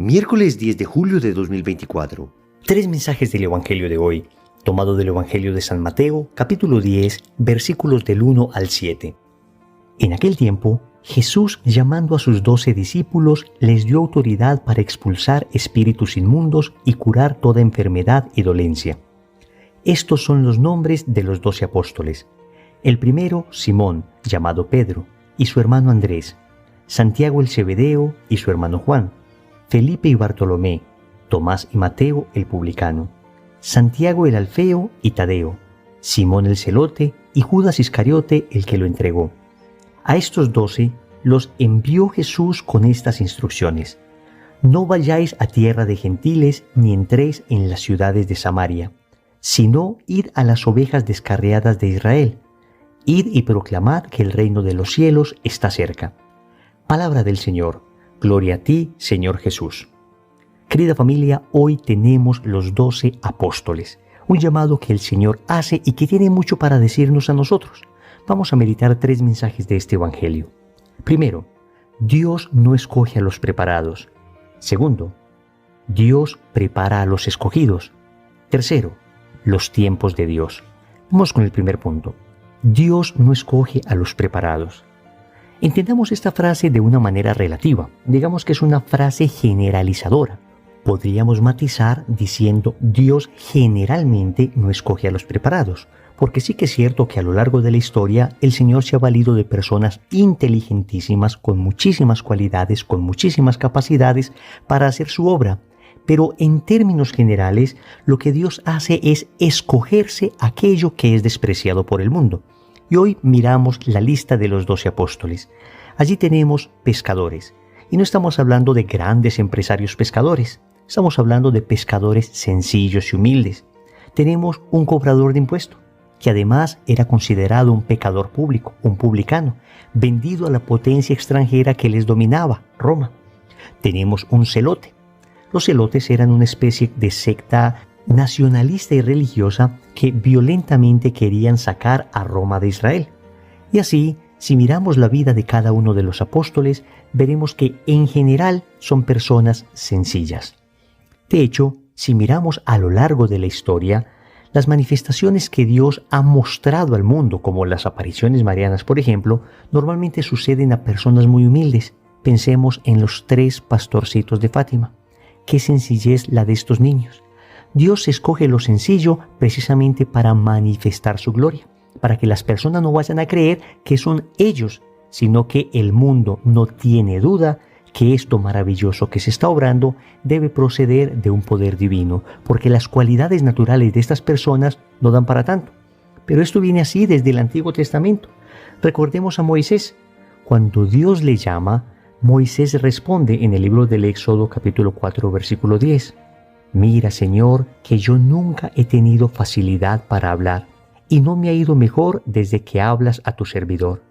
Miércoles 10 de julio de 2024. Tres mensajes del Evangelio de hoy, tomado del Evangelio de San Mateo, capítulo 10, versículos del 1 al 7. En aquel tiempo, Jesús, llamando a sus 12 discípulos, les dio autoridad para expulsar espíritus inmundos y curar toda enfermedad y dolencia. Estos son los nombres de los 12 apóstoles. El primero, Simón, llamado Pedro, y su hermano Andrés, Santiago el Zebedeo y su hermano Juan, Felipe y Bartolomé, Tomás y Mateo el publicano, Santiago el Alfeo y Tadeo, Simón el Celote y Judas Iscariote el que lo entregó. A estos 12 los envió Jesús con estas instrucciones: no vayáis a tierra de gentiles ni entréis en las ciudades de Samaria, sino id a las ovejas descarriadas de Israel. Id y proclamad que el reino de los cielos está cerca. Palabra del Señor. Gloria a ti, Señor Jesús. Querida familia, hoy tenemos los 12 apóstoles, un llamado que el Señor hace y que tiene mucho para decirnos a nosotros. Vamos a meditar tres mensajes de este Evangelio. Primero, Dios no escoge a los preparados. Segundo, Dios prepara a los escogidos. Tercero, los tiempos de Dios. Vamos con el primer punto. Dios no escoge a los preparados. Entendamos esta frase de una manera relativa. Digamos que es una frase generalizadora. Podríamos matizar diciendo Dios generalmente no escoge a los preparados, porque sí que es cierto que a lo largo de la historia el Señor se ha valido de personas inteligentísimas, con muchísimas cualidades, con muchísimas capacidades para hacer su obra. Pero en términos generales, lo que Dios hace es escogerse aquello que es despreciado por el mundo. Y hoy miramos la lista de los 12 apóstoles. Allí tenemos pescadores. Y no estamos hablando de grandes empresarios pescadores. Estamos hablando de pescadores sencillos y humildes. Tenemos un cobrador de impuestos, que además era considerado un pecador público, un publicano, vendido a la potencia extranjera que les dominaba, Roma. Tenemos un celote. Los celotes eran una especie de secta nacionalista y religiosa que violentamente querían sacar a Roma de Israel. Y así, si miramos la vida de cada uno de los apóstoles, veremos que en general son personas sencillas. De hecho, si miramos a lo largo de la historia, las manifestaciones que Dios ha mostrado al mundo, como las apariciones marianas, por ejemplo, normalmente suceden a personas muy humildes. Pensemos en los 3 pastorcitos de Fátima. Qué sencillez la de estos niños. Dios escoge lo sencillo precisamente para manifestar su gloria, para que las personas no vayan a creer que son ellos, sino que el mundo no tiene duda que esto maravilloso que se está obrando debe proceder de un poder divino, porque las cualidades naturales de estas personas no dan para tanto. Pero esto viene así desde el Antiguo Testamento. Recordemos a Moisés. Cuando Dios le llama, Moisés responde en el libro del Éxodo capítulo 4 versículo 10. Mira, Señor, que yo nunca he tenido facilidad para hablar, y no me ha ido mejor desde que hablas a tu servidor.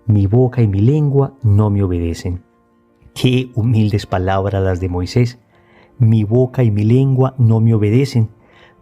Mi boca y mi lengua no me obedecen. Qué humildes palabras las de Moisés. Mi boca y mi lengua no me obedecen.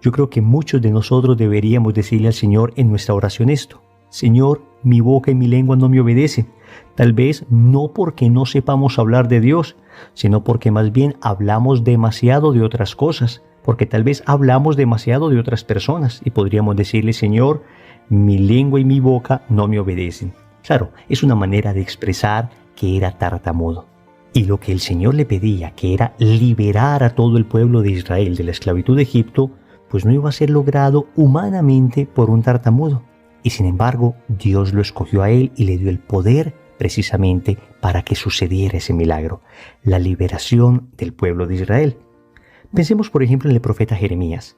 Yo creo que muchos de nosotros deberíamos decirle al Señor en nuestra oración esto: Señor, mi boca y mi lengua no me obedecen. Tal vez no porque no sepamos hablar de Dios, sino porque más bien hablamos demasiado de otras cosas, porque tal vez hablamos demasiado de otras personas y podríamos decirle: Señor, mi lengua y mi boca no me obedecen. Claro, es una manera de expresar que era tartamudo. Y lo que el Señor le pedía, que era liberar a todo el pueblo de Israel de la esclavitud de Egipto, pues no iba a ser logrado humanamente por un tartamudo. Y sin embargo, Dios lo escogió a él y le dio el poder precisamente para que sucediera ese milagro, la liberación del pueblo de Israel. Pensemos, por ejemplo, en el profeta Jeremías.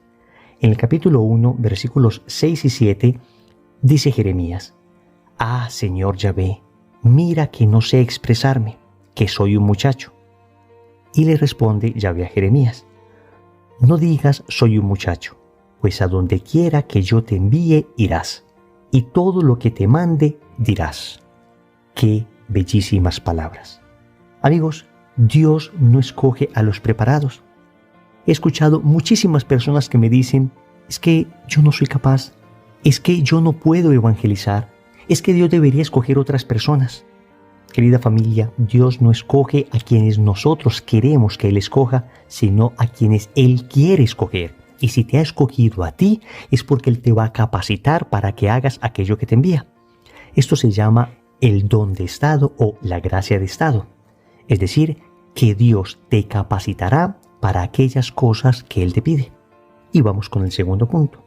En el capítulo 1, versículos 6 y 7, dice Jeremías: Ah, Señor Yahvé, mira que no sé expresarme, que soy un muchacho. Y le responde Yahvé a Jeremías: No digas soy un muchacho, pues a donde quiera que yo te envíe irás, y todo lo que te mande dirás. Qué bellísimas palabras. Amigos, Dios no escoge a los preparados. He escuchado muchísimas personas que me dicen: es que yo no soy capaz, es que yo no puedo evangelizar, es que Dios debería escoger otras personas. Querida familia, Dios no escoge a quienes nosotros queremos que Él escoja, sino a quienes Él quiere escoger. Y si te ha escogido a ti, es porque Él te va a capacitar para que hagas aquello que te envía. Esto se llama el don de estado o la gracia de estado. Es decir, que Dios te capacitará para aquellas cosas que Él te pide. Y vamos con el segundo punto.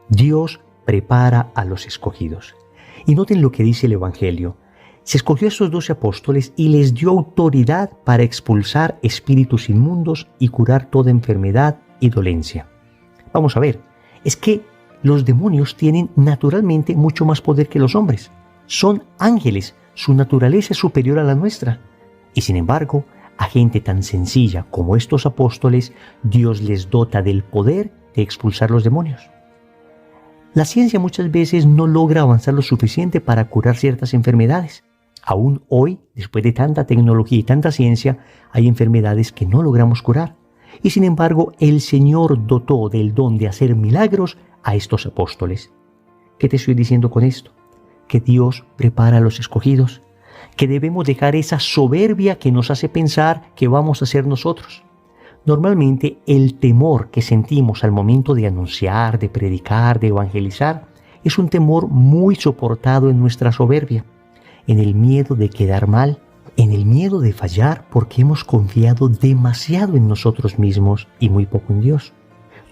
Dios prepara a los escogidos. Y noten lo que dice el Evangelio. Se escogió a estos 12 apóstoles y les dio autoridad para expulsar espíritus inmundos y curar toda enfermedad y dolencia. Vamos a ver, es que los demonios tienen naturalmente mucho más poder que los hombres. Son ángeles, su naturaleza es superior a la nuestra. Y sin embargo, a gente tan sencilla como estos apóstoles, Dios les dota del poder de expulsar los demonios. La ciencia muchas veces no logra avanzar lo suficiente para curar ciertas enfermedades. Aún hoy, después de tanta tecnología y tanta ciencia, hay enfermedades que no logramos curar. Y sin embargo, el Señor dotó del don de hacer milagros a estos apóstoles. ¿Qué te estoy diciendo con esto? Que Dios prepara a los escogidos, que debemos dejar esa soberbia que nos hace pensar que vamos a ser nosotros. Normalmente el temor que sentimos al momento de anunciar, de predicar, de evangelizar, es un temor muy soportado en nuestra soberbia, en el miedo de quedar mal, en el miedo de fallar porque hemos confiado demasiado en nosotros mismos y muy poco en Dios.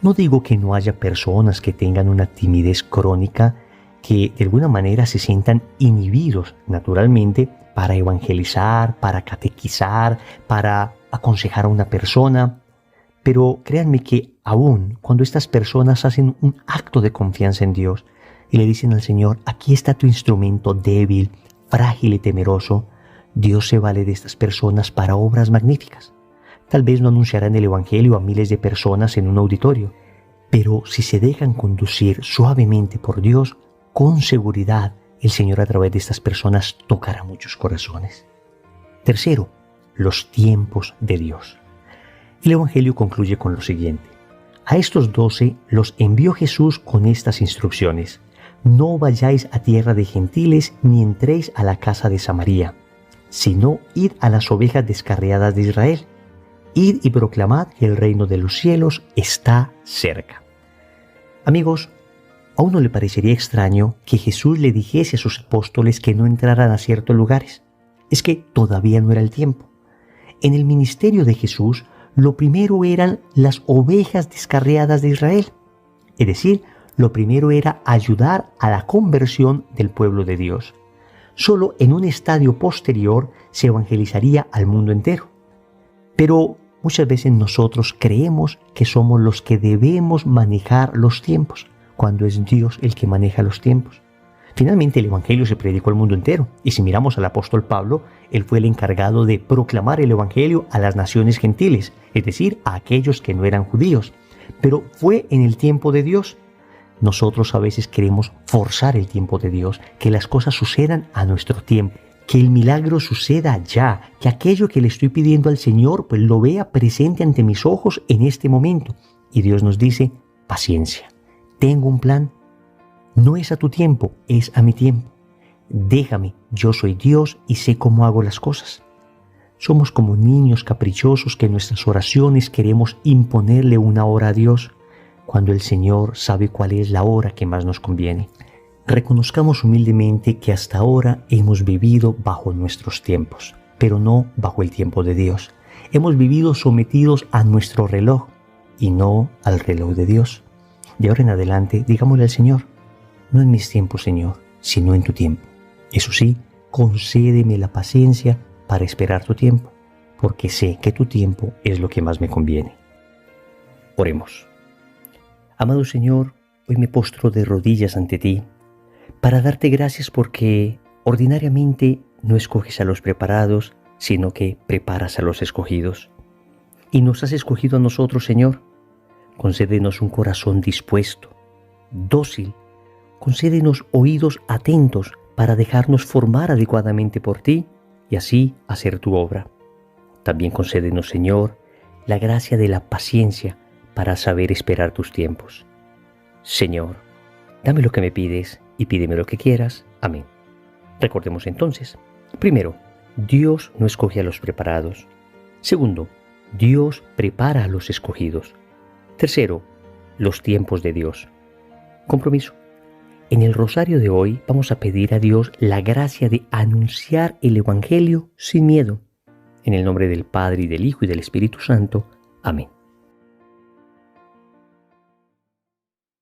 No digo que no haya personas que tengan una timidez crónica, que de alguna manera se sientan inhibidos naturalmente para evangelizar, para catequizar, para aconsejar a una persona. Pero créanme que aún cuando estas personas hacen un acto de confianza en Dios y le dicen al Señor, aquí está tu instrumento débil, frágil y temeroso, Dios se vale de estas personas para obras magníficas. Tal vez no anunciarán el Evangelio a miles de personas en un auditorio, pero si se dejan conducir suavemente por Dios, con seguridad el Señor a través de estas personas tocará muchos corazones. Tercero, los tiempos de Dios. El Evangelio concluye con lo siguiente. A estos 12 los envió Jesús con estas instrucciones. No vayáis a tierra de gentiles ni entréis a la casa de Samaria, sino id a las ovejas descarriadas de Israel. Id y proclamad que el reino de los cielos está cerca. Amigos, ¿a uno le parecería extraño que Jesús le dijese a sus apóstoles que no entraran a ciertos lugares? Es que todavía no era el tiempo. En el ministerio de Jesús, lo primero eran las ovejas descarriadas de Israel. Es decir, lo primero era ayudar a la conversión del pueblo de Dios. Solo en un estadio posterior se evangelizaría al mundo entero. Pero muchas veces nosotros creemos que somos los que debemos manejar los tiempos, cuando es Dios el que maneja los tiempos. Finalmente el Evangelio se predicó al mundo entero, y si miramos al apóstol Pablo, él fue el encargado de proclamar el Evangelio a las naciones gentiles, es decir, a aquellos que no eran judíos. Pero fue en el tiempo de Dios. Nosotros a veces queremos forzar el tiempo de Dios, que las cosas sucedan a nuestro tiempo, que el milagro suceda ya, que aquello que le estoy pidiendo al Señor, pues lo vea presente ante mis ojos en este momento. Y Dios nos dice, paciencia, tengo un plan. No es a tu tiempo, es a mi tiempo. Déjame, yo soy Dios y sé cómo hago las cosas. Somos como niños caprichosos que en nuestras oraciones queremos imponerle una hora a Dios, cuando el Señor sabe cuál es la hora que más nos conviene. Reconozcamos humildemente que hasta ahora hemos vivido bajo nuestros tiempos, pero no bajo el tiempo de Dios. Hemos vivido sometidos a nuestro reloj y no al reloj de Dios. De ahora en adelante, digámosle al Señor, no en mis tiempos, Señor, sino en tu tiempo. Eso sí, concédeme la paciencia para esperar tu tiempo, porque sé que tu tiempo es lo que más me conviene. Oremos. Amado Señor, hoy me postro de rodillas ante ti para darte gracias porque ordinariamente no escoges a los preparados, sino que preparas a los escogidos. Y nos has escogido a nosotros, Señor. Concédenos un corazón dispuesto, dócil. Concédenos oídos atentos para dejarnos formar adecuadamente por ti y así hacer tu obra. También concédenos, Señor, la gracia de la paciencia para saber esperar tus tiempos. Señor, dame lo que me pides y pídeme lo que quieras. Amén. Recordemos entonces, Primero, Dios no escoge a los preparados. Segundo, Dios prepara a los escogidos. Tercero, los tiempos de Dios. Compromiso. En el rosario de hoy vamos a pedir a Dios la gracia de anunciar el Evangelio sin miedo. En el nombre del Padre, y del Hijo, y del Espíritu Santo. Amén.